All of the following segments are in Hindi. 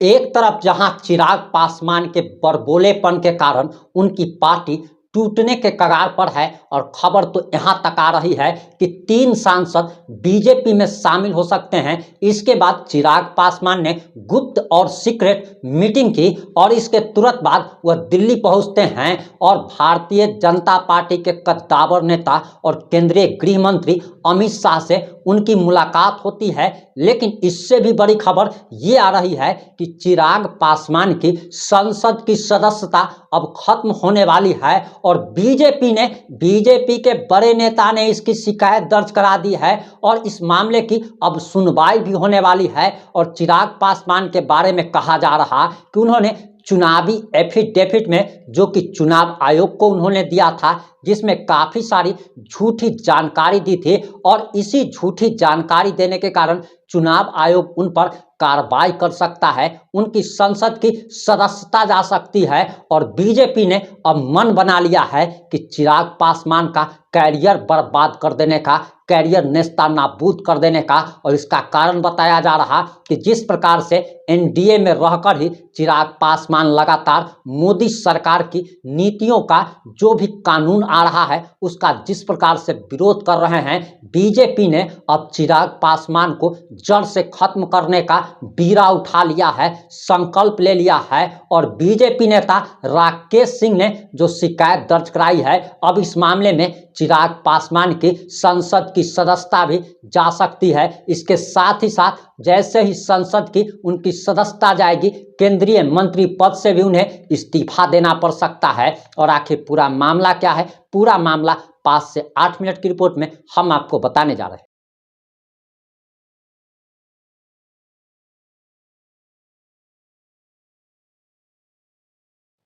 एक तरफ जहां चिराग पासवान के बड़बोलेपन के कारण उनकी पार्टी टूटने के कगार पर है और खबर तो यहां तक आ रही है कि 3 सांसद बीजेपी में शामिल हो सकते हैं। इसके बाद चिराग पासवान ने गुप्त और सीक्रेट मीटिंग की और इसके तुरंत बाद वह दिल्ली पहुंचते हैं और भारतीय जनता पार्टी के कद्दावर नेता और केंद्रीय गृह मंत्री अमित शाह से उनकी मुलाकात होती है। लेकिन इससे भी बड़ी खबर ये आ रही है कि चिराग पासवान की संसद की सदस्यता अब खत्म होने वाली है और बीजेपी के बड़े नेता ने इसकी शिकायत दर्ज करा दी है और इस मामले की अब सुनवाई भी होने वाली है। और चिराग पासवान के बारे में कहा जा रहा कि उन्होंने चुनावी एफिडेविट में, जो कि चुनाव आयोग को उन्होंने दिया था, जिसमें काफी सारी झूठी जानकारी दी थी और इसी झूठी जानकारी देने के कारण चुनाव आयोग उन पर कार्रवाई कर सकता है, उनकी संसद की सदस्यता जा सकती है। और बीजेपी ने अब मन बना लिया है कि चिराग पासवान का कैरियर बर्बाद कर देने का, कैरियर नेस्ता नाबूद कर देने का। और इसका कारण बताया जा रहा कि जिस प्रकार से एनडीए में रहकर ही चिराग पासवान लगातार मोदी सरकार की नीतियों का, जो भी कानून आ रहा है उसका जिस प्रकार से विरोध कर रहे हैं, बीजेपी ने अब चिराग पासवान को जड़ से खत्म करने का बीड़ा उठा लिया है, संकल्प ले लिया है। और बीजेपी नेता राकेश सिंह ने जो शिकायत दर्ज कराई है, अब इस मामले में चिराग पासवान की संसद की सदस्यता भी जा सकती है। इसके साथ ही साथ जैसे ही संसद की उनकी सदस्यता जाएगी, केंद्रीय मंत्री पद से भी उन्हें इस्तीफा देना पड़ सकता है। और आखिर पूरा मामला क्या है, पूरा मामला 5 से 8 मिनट की रिपोर्ट में हम आपको बताने जा रहे हैं।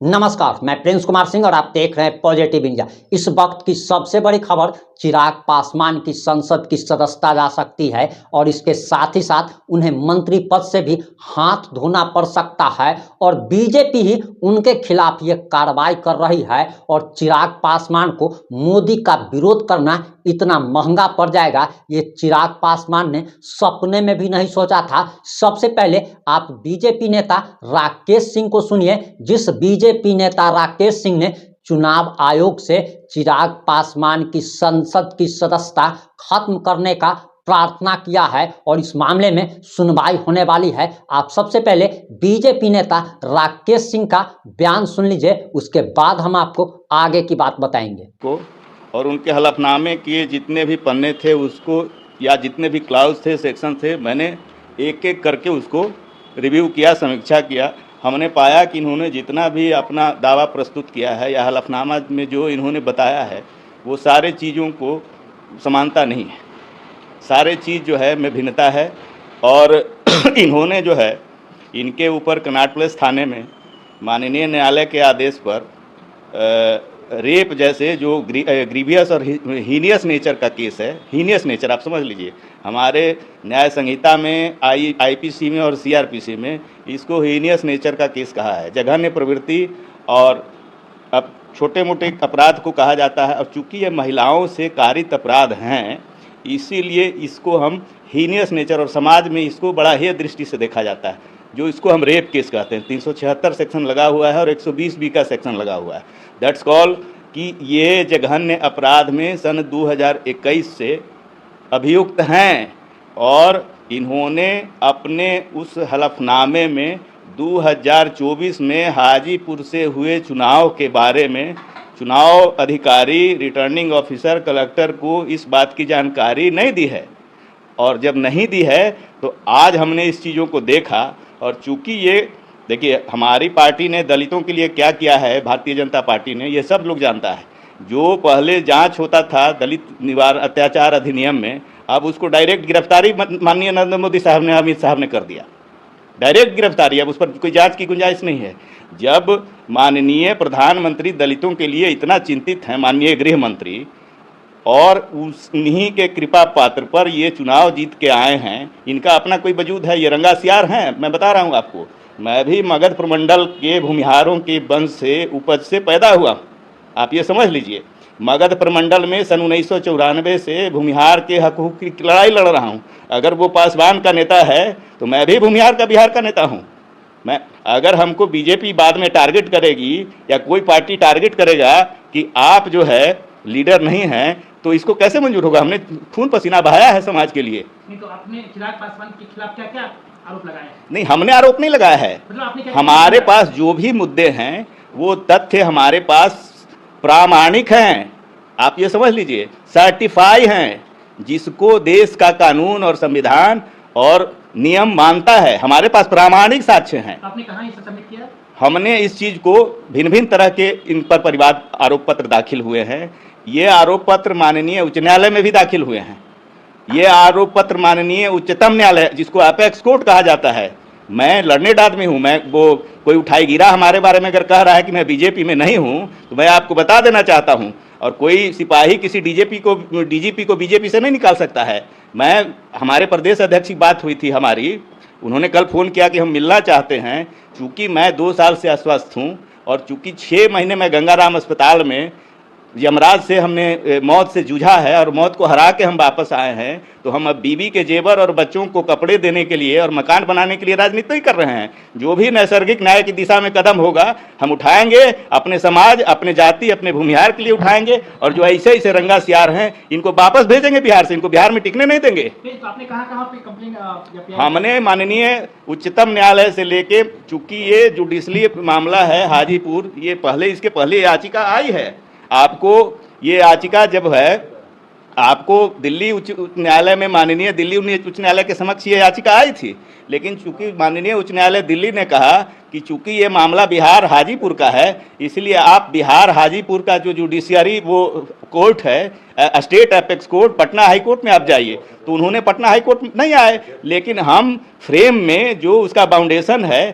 नमस्कार, मैं प्रिंस कुमार सिंह और आप देख रहे हैं पॉजिटिव इंडिया। इस वक्त की सबसे बड़ी खबर, चिराग पासवान की संसद की सदस्यता जा सकती है और इसके साथ ही साथ उन्हें मंत्री पद से भी हाथ धोना पड़ सकता है। और बीजेपी ही उनके खिलाफ ये कार्रवाई कर रही है और चिराग पासवान को मोदी का विरोध करना इतना महंगा पड़ जाएगा, ये चिराग पासवान ने सपने में भी नहीं सोचा था। सबसे पहले आप बीजेपी नेता राकेश सिंह को सुनिए, जिस बीजेपी नेता राकेश सिंह ने चुनाव आयोग से चिराग पासवान की संसद की सदस्यता खत्म करने का प्रार्थना किया है और इस मामले में सुनवाई होने वाली है। आप सबसे पहले बीजेपी नेता राकेश सिंह का बयान सुन लीजिए, उसके बाद हम आपको आगे की बात बताएंगे। और उनके हलफनामे किए जितने भी पन्ने थे उसको, या जितने भी क्लाउज थे, सेक्शन थे, मैंने एक एक करके उसको रिव्यू किया, समीक्षा किया। हमने पाया कि इन्होंने जितना भी अपना दावा प्रस्तुत किया है या हलफनामा में जो इन्होंने बताया है, वो सारे चीज़ों को समानता नहीं है, सारे चीज़ जो है में भिन्नता है। और इन्होंने जो है, इनके ऊपर कनॉट प्लेस थाने में माननीय न्यायालय के आदेश पर रेप जैसे जो ग्रीवियस और हीनियस नेचर का केस है, हीनियस नेचर आप समझ लीजिए, हमारे न्याय संहिता में आईपीसी में और सीआरपीसी में इसको हीनियस नेचर का केस कहा है, जघन्य प्रवृत्ति। और अब छोटे मोटे अपराध को कहा जाता है, और चूंकि ये महिलाओं से कारित अपराध हैं, इसीलिए इसको हम हीनियस नेचर, और समाज में इसको बड़ा हेय दृष्टि से देखा जाता है, जो इसको हम रेप केस कहते हैं। 376 सेक्शन लगा हुआ है और 120B का सेक्शन लगा हुआ है। दैट्स कॉल कि ये जघन्य अपराध में सन 2021 से अभियुक्त हैं और इन्होंने अपने उस हलफनामे में 2024 में हाजीपुर से हुए चुनाव के बारे में चुनाव अधिकारी, रिटर्निंग ऑफिसर, कलेक्टर को इस बात की जानकारी नहीं दी है। और जब नहीं दी है तो आज हमने इस चीज़ों को देखा। और चूंकि ये देखिए, हमारी पार्टी ने दलितों के लिए क्या किया है, भारतीय जनता पार्टी ने, ये सब लोग जानता है। जो पहले जांच होता था दलित निवारण अत्याचार अधिनियम में, अब उसको डायरेक्ट गिरफ्तारी माननीय नरेंद्र मोदी साहब ने, अमित साहब ने कर दिया, डायरेक्ट गिरफ्तारी। अब उस पर कोई जांच की गुंजाइश नहीं है। जब माननीय प्रधानमंत्री दलितों के लिए इतना चिंतित हैं, माननीय गृह मंत्री, और उन्हीं के कृपा पात्र पर ये चुनाव जीत के आए हैं, इनका अपना कोई वजूद है, ये रंगासियार हैं। मैं बता रहा हूँ आपको, मैं भी मगध प्रमंडल के भूमिहारों के वंश से, उपज से पैदा हुआ। आप ये समझ लीजिए, मगध प्रमंडल में सन 1994 से भूमिहार के हकूक़ की लड़ाई लड़ रहा हूँ। अगर वो पासवान का नेता है तो मैं भी भूमिहार का, बिहार का नेता हूँ। मैं अगर हमको बीजेपी बाद में टारगेट करेगी या कोई पार्टी टारगेट करेगा कि आप जो है लीडर नहीं हैं, तो इसको कैसे मंजूर होगा? हमने खून पसीना बहाया है समाज के लिए। नहीं तो आपने चिराग पासवान के खिलाफ क्या क्या आरोप लगाए हैं? नहीं, हमने आरोप नहीं लगाया है। मतलब आपने क्या हमारे पास जो भी मुद्दे हैं वो तथ्य हमारे पास प्रामाणिक हैं, आप ये समझ लीजिए, सर्टिफाई हैं, जिसको देश का कानून और संविधान और नियम मानता है। हमारे पास प्रामाणिक साक्ष्य हैं। आपने कहाँ इसे सबमिट किया? हमने इस चीज को भिन्न भिन्न तरह के इन पर परिवाद आरोप पत्र दाखिल हुए हैं। ये आरोप पत्र माननीय उच्च न्यायालय में भी दाखिल हुए हैं। ये आरोप पत्र माननीय उच्चतम न्यायालय, जिसको अपेक्स कोर्ट कहा जाता है, मैं लर्नेड आदमी हूँ, मैं वो कोई उठाई गिरा हमारे बारे में अगर कह रहा है कि मैं बीजेपी में नहीं हूँ, तो मैं आपको बता देना चाहता हूँ। और कोई सिपाही किसी डीजीपी को बीजेपी से नहीं निकाल सकता है। हमारे प्रदेश अध्यक्ष की बात हुई थी हमारी, उन्होंने कल फ़ोन किया कि हम मिलना चाहते हैं। चूँकि मैं 2 साल से अस्वस्थ हूँ और चूँकि 6 महीने में गंगाराम अस्पताल में यमराज से हमने मौत से जूझा है और मौत को हरा के हम वापस आए हैं, तो हम अब बीवी के जेवर और बच्चों को कपड़े देने के लिए और मकान बनाने के लिए राजनीति नहीं कर रहे हैं। जो भी नैसर्गिक न्याय की दिशा में कदम होगा हम उठाएंगे, अपने समाज, अपने जाति, अपने भूमिहार के लिए उठाएंगे। और जो ऐसे ऐसे रंगा सियार हैं इनको वापस भेजेंगे बिहार से, इनको बिहार में टिकने नहीं देंगे। तो आपने कहाँ पे कंप्लेन? हमने माननीय उच्चतम न्यायालय से लेके, चूंकि ये जुडिशली मामला है हाजीपुर, ये इसके पहले याचिका आई है। आपको ये याचिका जब है, आपको दिल्ली उच्च न्यायालय में, माननीय दिल्ली उच्च न्यायालय के समक्ष ये याचिका आई थी, लेकिन चूंकि माननीय उच्च न्यायालय दिल्ली ने कहा कि चूंकि ये मामला बिहार हाजीपुर का है, इसलिए आप बिहार हाजीपुर का जो जुडिशियरी वो कोर्ट है, state apex court, Patna high court में आप जाइए। तो उन्होंने पटना हाई कोर्ट नहीं आए, लेकिन हम फ्रेम में जो उसका बाउंडेशन है।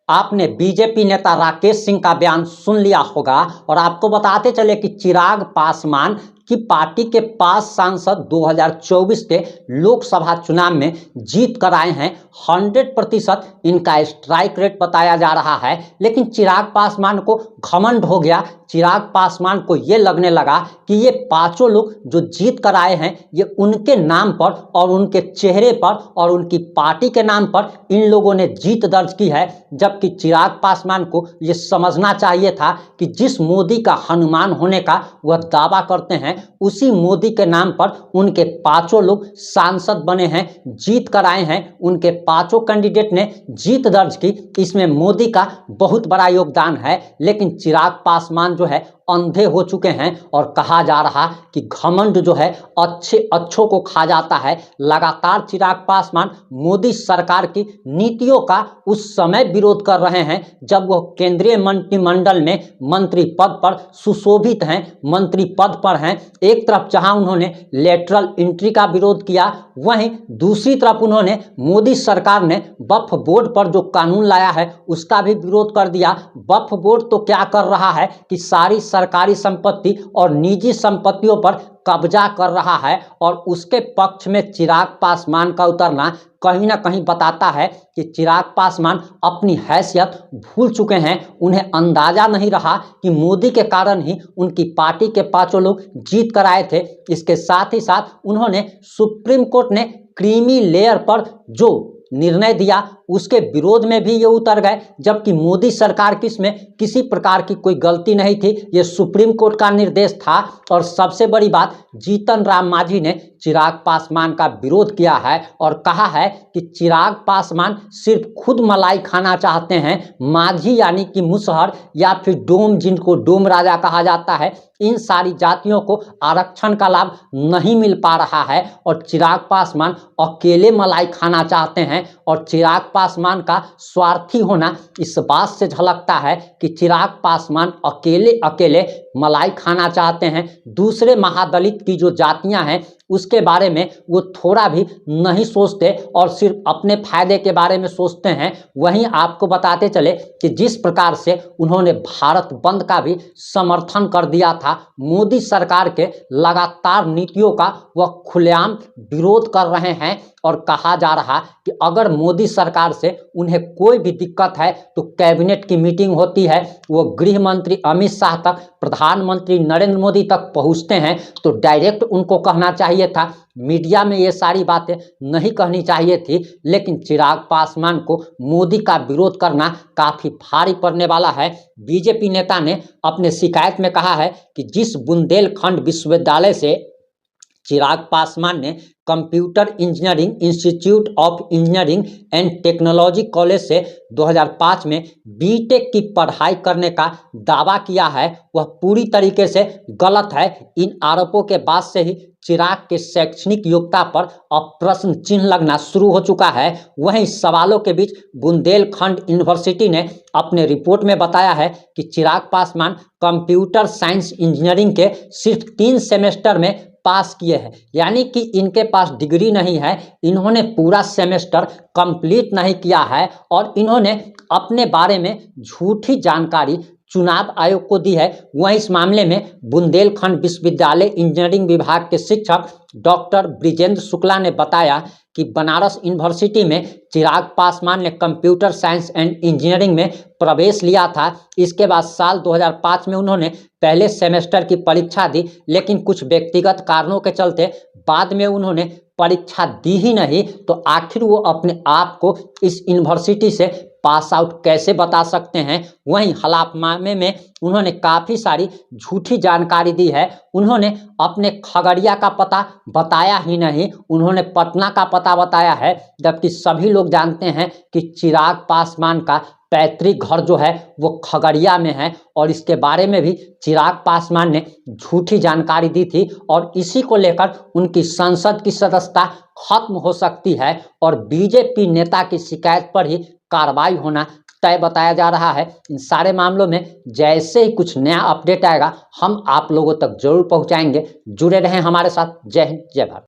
आपने बीजेपी नेता राकेश सिंह का बयान सुन लिया होगा और आपको बताते चले कि चिराग पासवान की पार्टी के 5 सांसद 2024 के लोकसभा चुनाव में जीत कर आए हैं। 100% इनका स्ट्राइक रेट बताया जा रहा है, लेकिन चिराग पासवान को घमंड हो गया। चिराग पासवान को ये लगने लगा कि ये 5 लोग जो जीत कर आए हैं ये उनके नाम पर और उनके चेहरे पर और उनकी पार्टी के नाम पर इन लोगों ने जीत दर्ज की है। जबकि चिराग पासवान को ये समझना चाहिए था कि जिस मोदी का हनुमान होने का वह दावा करते हैं, उसी मोदी के नाम पर उनके 5 लोग सांसद बने हैं, जीत कर आए हैं। उनके 5 कैंडिडेट ने जीत दर्ज की, इसमें मोदी का बहुत बड़ा योगदान है। लेकिन चिराग पासवान जो है अंधे हो चुके हैं और कहा जा रहा कि घमंड जो है अच्छों को खा जाता है। लगातार चिराग पासवान मोदी सरकार की नीतियों का उस समय विरोध कर रहे हैं जब वह केंद्रीय मंत्रिमंडल में मंत्री पद पर सुशोभित हैं, मंत्री पद पर हैं। एक तरफ जहां उन्होंने लेटरल एंट्री का विरोध किया, वहीं दूसरी तरफ उन्होंने मोदी सरकार ने वक्फ बोर्ड पर जो कानून लाया है उसका भी विरोध कर दिया। वक्फ बोर्ड तो क्या कर रहा है कि सारी सरकारी संपत्ति और निजी संपत्तियों पर कब्जा कर रहा है और उसके पक्ष में चिराग पासवान का उतरना कहीं ना कहीं बताता है कि चिराग पासवान अपनी हैसियत भूल चुके हैं। उन्हें अंदाजा नहीं रहा कि मोदी के कारण ही उनकी पार्टी के 5 लोग जीत कर आए थे। इसके साथ ही साथ उन्होंने सुप्रीम कोर्ट ने क्रीमी लेयर पर जो निर्णय दिया उसके विरोध में भी ये उतर गए, जबकि मोदी सरकार की इसमें किसी प्रकार की कोई गलती नहीं थी, ये सुप्रीम कोर्ट का निर्देश था। और सबसे बड़ी बात, जीतन राम मांझी ने चिराग पासवान का विरोध किया है और कहा है कि चिराग पासवान सिर्फ खुद मलाई खाना चाहते हैं। मांझी यानी कि मुसहर या फिर डोम, जिनको डोम राजा कहा जाता है, इन सारी जातियों को आरक्षण का लाभ नहीं मिल पा रहा है और चिराग पासवान अकेले मलाई खाना चाहते हैं। और चिराग पासवान का स्वार्थी होना इस बात से झलकता है कि चिराग पासवान अकेले मलाई खाना चाहते हैं। दूसरे महादलित की जो जातियां हैं उसके बारे में वो थोड़ा भी नहीं सोचते और सिर्फ अपने फायदे के बारे में सोचते हैं। वहीं आपको बताते चले कि जिस प्रकार से उन्होंने भारत बंद का भी समर्थन कर दिया था, मोदी सरकार के लगातार नीतियों का वह खुलेआम विरोध कर रहे हैं और कहा जा रहा कि अगर मोदी सरकार से उन्हें कोई भी दिक्कत है तो कैबिनेट की मीटिंग होती है, वो गृह मंत्री अमित शाह तक, प्रधानमंत्री नरेंद्र मोदी तक पहुंचते हैं तो डायरेक्ट उनको कहना चाहिए था, मीडिया में ये सारी बातें नहीं कहनी चाहिए थी। लेकिन चिराग पासवान को मोदी का विरोध करना काफ़ी भारी पड़ने वाला है। बीजेपी नेता ने अपने शिकायत में कहा है कि जिस बुंदेलखंड विश्वविद्यालय से चिराग पासवान ने computer engineering institute of engineering and technology college से 2005 में बीटेक की पढ़ाई करने का दावा किया है, वह पूरी तरीके से गलत है। इन आरोपों के बाद से ही चिराग के शैक्षणिक योग्यता पर अब प्रश्न चिन्ह लगना शुरू हो चुका है। वहीं सवालों के बीच बुंदेलखंड यूनिवर्सिटी ने अपने रिपोर्ट में बताया है कि Chirag Paswan computer science engineering के सिर्फ 3 सेमेस्टर में पास किए हैं, यानी कि इनके पास डिग्री नहीं है, इन्होंने पूरा सेमेस्टर कंप्लीट नहीं किया है और इन्होंने अपने बारे में झूठी जानकारी चुनाव आयोग को दी है। वहीं इस मामले में बुंदेलखंड विश्वविद्यालय इंजीनियरिंग विभाग के शिक्षक डॉक्टर ब्रिजेंद्र शुक्ला ने बताया कि बनारस यूनिवर्सिटी में चिराग पासवान ने कंप्यूटर साइंस एंड इंजीनियरिंग में प्रवेश लिया था। इसके बाद साल 2005 में उन्होंने पहले सेमेस्टर की परीक्षा दी, लेकिन कुछ व्यक्तिगत कारणों के चलते बाद में उन्होंने परीक्षा दी ही नहीं। तो आखिर वो अपने आप को इस यूनिवर्सिटी से पास आउट कैसे बता सकते हैं। वहीं हलफनामे में उन्होंने काफ़ी सारी झूठी जानकारी दी है। उन्होंने अपने खगड़िया का पता बताया ही नहीं, उन्होंने पटना का पता बताया है, जबकि सभी लोग जानते हैं कि चिराग पासवान का पैतृक घर जो है वो खगड़िया में है और इसके बारे में भी चिराग पासवान ने झूठी जानकारी दी थी और इसी को लेकर उनकी संसद की सदस्यता खत्म हो सकती है और बीजेपी नेता की शिकायत पर ही कार्रवाई होना तय बताया जा रहा है। इन सारे मामलों में जैसे ही कुछ नया अपडेट आएगा हम आप लोगों तक जरूर पहुंचाएंगे। जुड़े रहें हमारे साथ। जय हिंद, जय भारत।